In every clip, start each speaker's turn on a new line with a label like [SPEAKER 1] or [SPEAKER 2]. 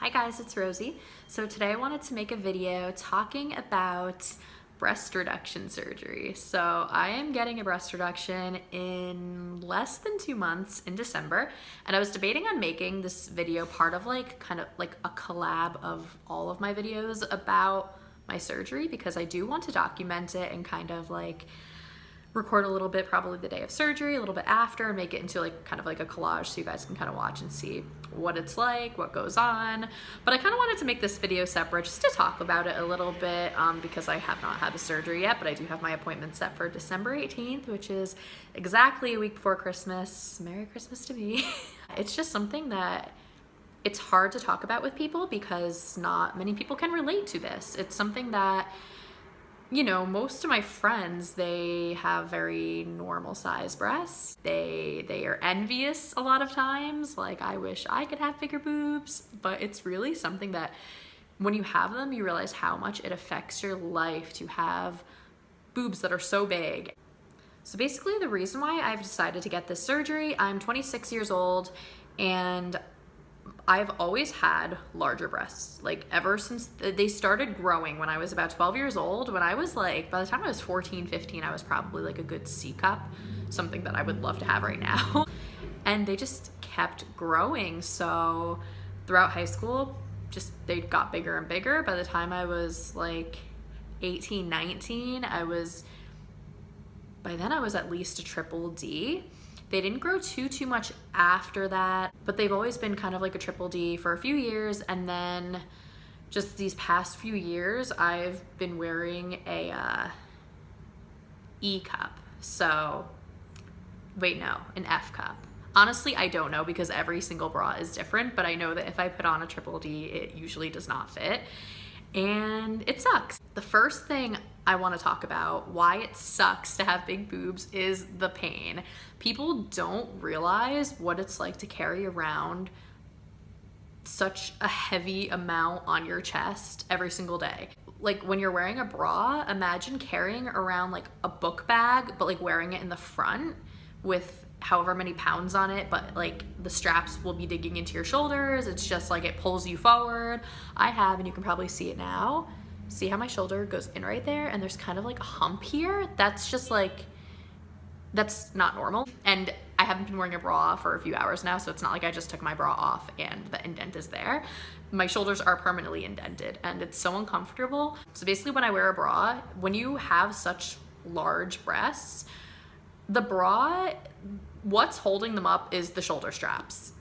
[SPEAKER 1] Hi guys, it's Rosie. So today I wanted to make a video talking about breast reduction surgery. So I am getting a breast reduction in less than 2 months in December, and I was debating on making this video part of kind of like a collab of all of my videos about my surgery, because I do want to document it and kind of like record a little bit probably the day of surgery, a little bit after, and make it into kind of like a collage so you guys can kind of watch and see what it's like, what goes on. But I kind of wanted to make this video separate just to talk about it a little bit because I have not had the surgery yet, but I do have my appointment set for December 18th, which is exactly a week before Christmas. Merry Christmas to me. It's just something that it's hard to talk about with people because not many people can relate to this. It's something that, you know, most of my friends, they have very normal size breasts. They are envious a lot of times. Like, I wish I could have bigger boobs, but it's really something that when you have them, you realize how much it affects your life to have boobs that are so big. So basically the reason why I've decided to get this surgery, I'm 26 years old and I've always had larger breasts, like ever since they started growing when I was about 12 years old. When I was by the time I was 14, 15, I was probably like a good C cup, something that I would love to have right now. And they just kept growing. So throughout high school, they got bigger and bigger. By the time I was like 18, 19, by then I was at least a triple D. They didn't grow too much after that, but they've always been kind of like a triple D for a few years. And then just these past few years, I've been wearing a E cup. So, wait, no, an F cup. Honestly, I don't know because every single bra is different, but I know that if I put on a triple D, it usually does not fit. And it sucks. The first thing I want to talk about why it sucks to have big boobs is the pain. People don't realize what it's like to carry around such a heavy amount on your chest every single day. Like when you're wearing a bra, imagine carrying around like a book bag, but like wearing it in the front with however many pounds on it, but like the straps will be digging into your shoulders. It's just like it pulls you forward. And you can probably see it now. See how my shoulder goes in right there and there's kind of like a hump here? That's just like, that's not normal. And I haven't been wearing a bra for a few hours now, so it's not like I just took my bra off and the indent is there. My shoulders are permanently indented and it's so uncomfortable. So basically when I wear a bra, when you have such large breasts, the bra, what's holding them up is the shoulder straps.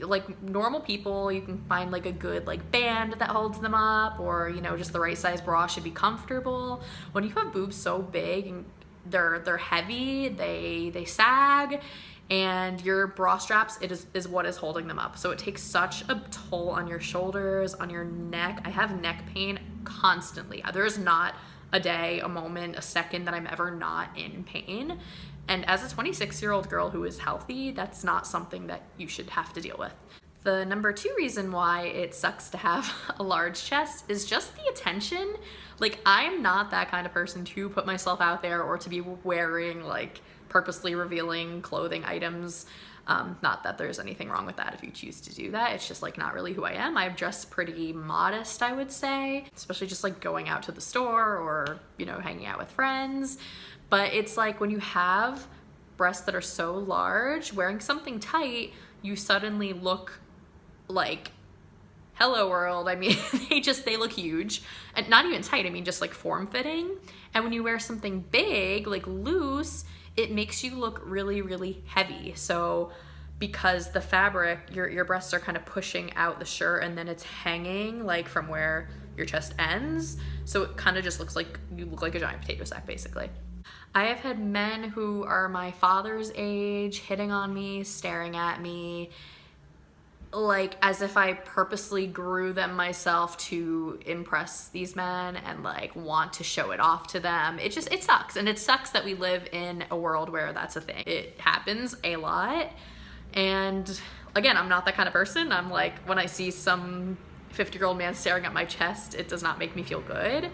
[SPEAKER 1] Like normal people, you can find like a good like band that holds them up, or you know, just the right size bra should be comfortable. When you have boobs so big and they're heavy, they sag, and your bra straps is what is holding them up. So it takes such a toll on your shoulders, on your neck. I have neck pain constantly. There's not a day, a moment, a second that I'm ever not in pain. And as a 26-year-old girl who is healthy, that's not something that you should have to deal with. The number 2 reason why it sucks to have a large chest is just the attention. Like, I'm not that kind of person to put myself out there or to be wearing like purposely revealing clothing items. Not that there's anything wrong with that if you choose to do that. It's just like not really who I am. I dress pretty modest, I would say, especially just like going out to the store or, you know, hanging out with friends. But it's like when you have breasts that are so large, wearing something tight, you suddenly look like hello world. I mean, they look huge, and not even tight. I mean, just like form-fitting. And when you wear something big, like loose, it makes you look really heavy. So because the fabric, your breasts are kind of pushing out the shirt and then it's hanging like from where your chest ends. So it kind of just looks like you look like a giant potato sack basically. I have had men who are my father's age hitting on me, staring at me, like as if I purposely grew them myself to impress these men and like want to show it off to them. It sucks. And it sucks that we live in a world where that's a thing. It happens a lot. And again, I'm not that kind of person. I'm like, when I see some 50-year-old man staring at my chest, it does not make me feel good.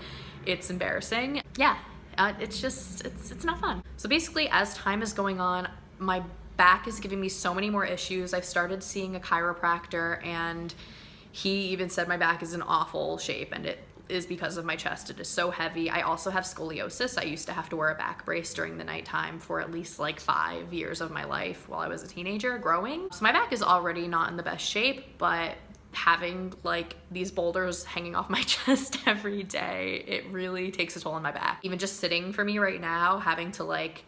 [SPEAKER 1] It's embarrassing. Yeah. It's not fun. So basically, as time is going on, my back is giving me so many more issues. I've started seeing a chiropractor, and He even said my back is in awful shape, and it is because of my chest. It is so heavy. I also have scoliosis. I used to have to wear a back brace during the nighttime for at least like 5 years of my life while I was a teenager growing. So my back is already not in the best shape, but having like these boulders hanging off my chest every day, it really takes a toll on my back. Even just sitting for me right now, having to like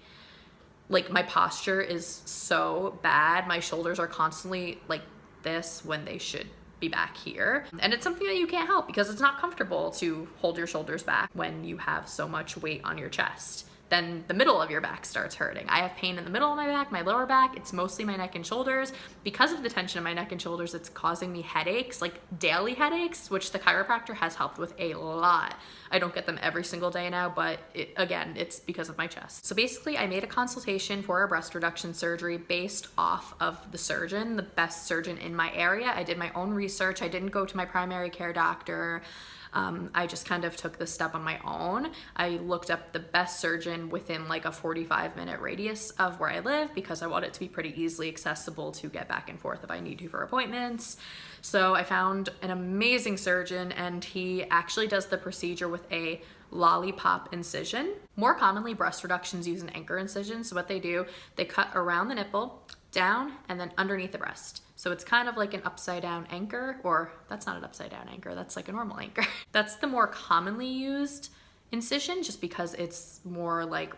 [SPEAKER 1] my posture is so bad. My shoulders are constantly like this when they should be back here. And it's something that you can't help because it's not comfortable to hold your shoulders back when you have so much weight on your chest. Then the middle of your back starts hurting. I have pain in the middle of my back, my lower back. It's mostly my neck and shoulders. Because of the tension in my neck and shoulders, it's causing me headaches, like daily headaches, which the chiropractor has helped with a lot. I don't get them every single day now, but again, it's because of my chest. So basically, I made a consultation for a breast reduction surgery based off of the surgeon, the best surgeon in my area. I did my own research. I didn't go to my primary care doctor. I just kind of took this step on my own. I looked up the best surgeon within like a 45-minute radius of where I live because I want it to be pretty easily accessible to get back and forth if I need to for appointments. So I found an amazing surgeon, and he actually does the procedure with a lollipop incision. More commonly, breast reductions use an anchor incision. So what they do, they cut around the nipple, down, and then underneath the breast. So it's kind of like an upside down anchor, or that's not an upside down anchor, that's like a normal anchor. That's the more commonly used incision just because it's more like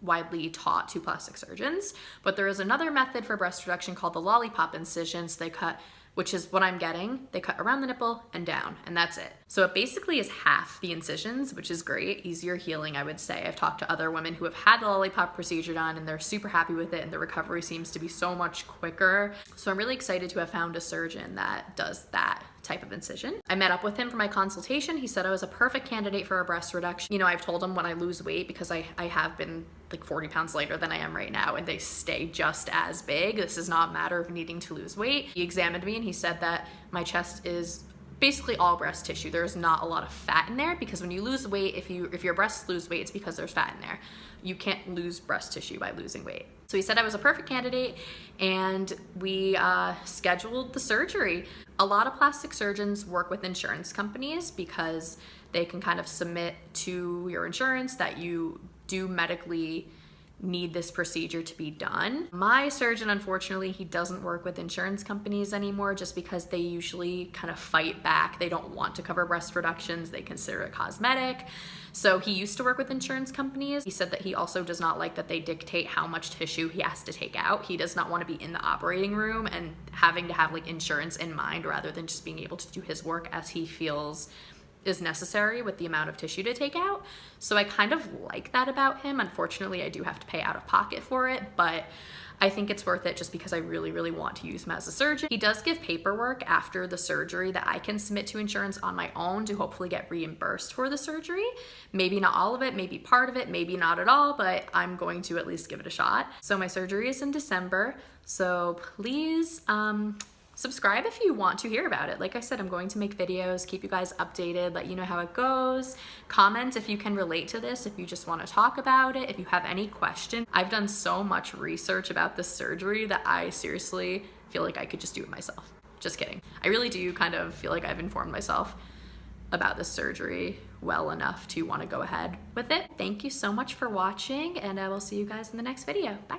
[SPEAKER 1] widely taught to plastic surgeons. But there is another method for breast reduction called the lollipop incision. So they cut, which is what I'm getting, they cut around the nipple and down, and that's it. So it basically is half the incisions, which is great, easier healing, I would say. I've talked to other women who have had the lollipop procedure done, and they're super happy with it, and the recovery seems to be so much quicker. So I'm really excited to have found a surgeon that does that type of incision. I met up with him for my consultation. He said I was a perfect candidate for a breast reduction. You know, I've told him when I lose weight, because I have been like 40 pounds lighter than I am right now, and they stay just as big. This is not a matter of needing to lose weight. He examined me and he said that my chest is basically all breast tissue. There's not a lot of fat in there, because when you lose weight, if your breasts lose weight, it's because there's fat in there. You can't lose breast tissue by losing weight. So he said I was a perfect candidate, and we scheduled the surgery. A lot of plastic surgeons work with insurance companies because they can kind of submit to your insurance that you do medically need this procedure to be done. My surgeon, unfortunately, he doesn't work with insurance companies anymore just because they usually kind of fight back. They don't want to cover breast reductions. They consider it cosmetic. So he used to work with insurance companies. He said that he also does not like that they dictate how much tissue he has to take out. He does not want to be in the operating room and having to have like insurance in mind rather than just being able to do his work as he feels is necessary with the amount of tissue to take out. So I kind of like that about him. Unfortunately, I do have to pay out of pocket for it, but I think it's worth it just because I really, really want to use him as a surgeon. He does give paperwork after the surgery that I can submit to insurance on my own to hopefully get reimbursed for the surgery. Maybe not all of it, maybe part of it, maybe not at all, but I'm going to at least give it a shot. So my surgery is in December, so please, subscribe if you want to hear about it. Like I said, I'm going to make videos, keep you guys updated, let you know how it goes. Comment if you can relate to this, if you just want to talk about it, if you have any questions. I've done so much research about this surgery that I seriously feel like I could just do it myself. Just kidding. I really do kind of feel like I've informed myself about this surgery well enough to want to go ahead with it. Thank you so much for watching, and I will see you guys in the next video. Bye.